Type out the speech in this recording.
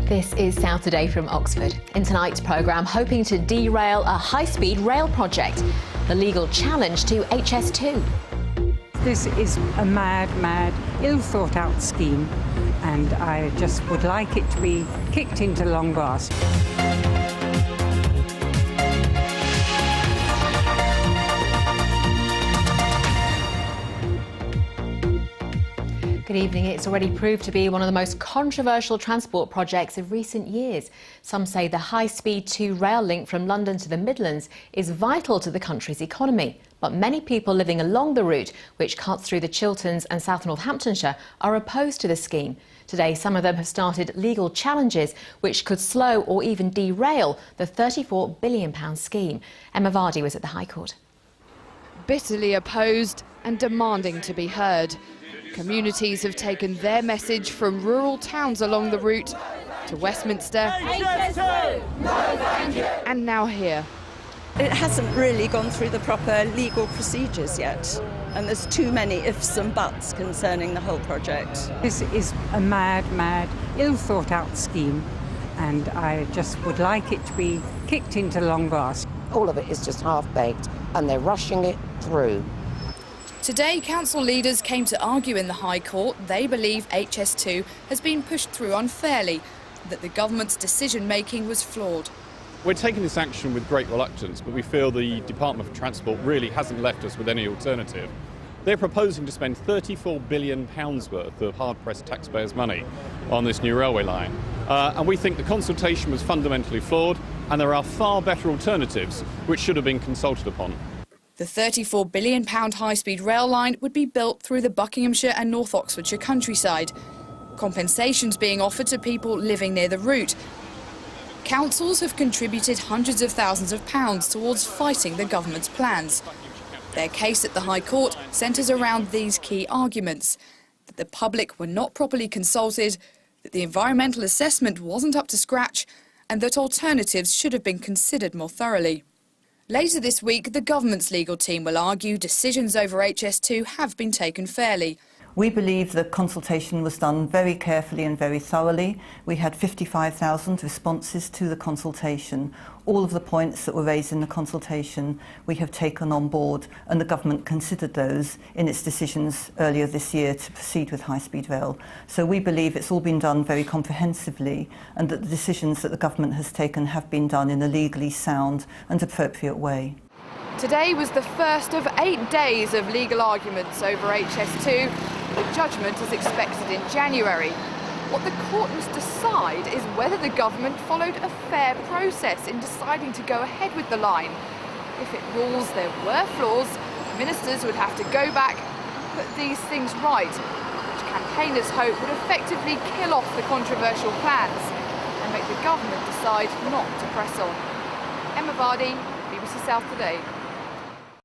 This is South Today from Oxford. In tonight's programme, hoping to derail a high-speed rail project. The legal challenge to HS2. This is a mad, ill-thought-out scheme, and I just would like it to be kicked into long grass. Good evening. It's already proved to be one of the most controversial transport projects of recent years. Some say the high-speed 2 rail link from London to the Midlands is vital to the country's economy. But many people living along the route, which cuts through the Chilterns and South Northamptonshire, are opposed to the scheme. Today, some of them have started legal challenges which could slow or even derail the £34 billion scheme. Emma Vardy was at the High Court. Bitterly opposed and demanding to be heard. Communities have taken their message from rural towns along the route to Westminster and now here. It hasn't really gone through the proper legal procedures yet, and there's too many ifs and buts concerning the whole project. This is a mad, ill-thought-out scheme, and I just would like it to be kicked into long grass. All of it is just half-baked, and they're rushing it through. Today, council leaders came to argue in the High Court they believe HS2 has been pushed through unfairly, that the government's decision-making was flawed. We're taking this action with great reluctance, but we feel the Department for Transport really hasn't left us with any alternative. They're proposing to spend £34 billion worth of hard-pressed taxpayers' money on this new railway line. And we think the consultation was fundamentally flawed, and there are far better alternatives which should have been consulted upon. The £34 billion high-speed rail line would be built through the Buckinghamshire and North Oxfordshire countryside. Compensations being offered to people living near the route. Councils have contributed hundreds of thousands of pounds towards fighting the government's plans. Their case at the High Court centres around these key arguments: that the public were not properly consulted, that the environmental assessment wasn't up to scratch, and that alternatives should have been considered more thoroughly. Later this week, the government's legal team will argue decisions over HS2 have been taken fairly. We believe the consultation was done very carefully and very thoroughly. We had 55,000 responses to the consultation. All of the points that were raised in the consultation we have taken on board, and the government considered those in its decisions earlier this year to proceed with high-speed rail. So we believe it's all been done very comprehensively, and that the decisions that the government has taken have been done in a legally sound and appropriate way. Today was the first of 8 days of legal arguments over HS2. The judgment is expected in January. What the court must decide is whether the government followed a fair process in deciding to go ahead with the line. If it rules there were flaws, ministers would have to go back and put these things right, which campaigners hope would effectively kill off the controversial plans and make the government decide not to press on. Emma Vardy, BBC South Today.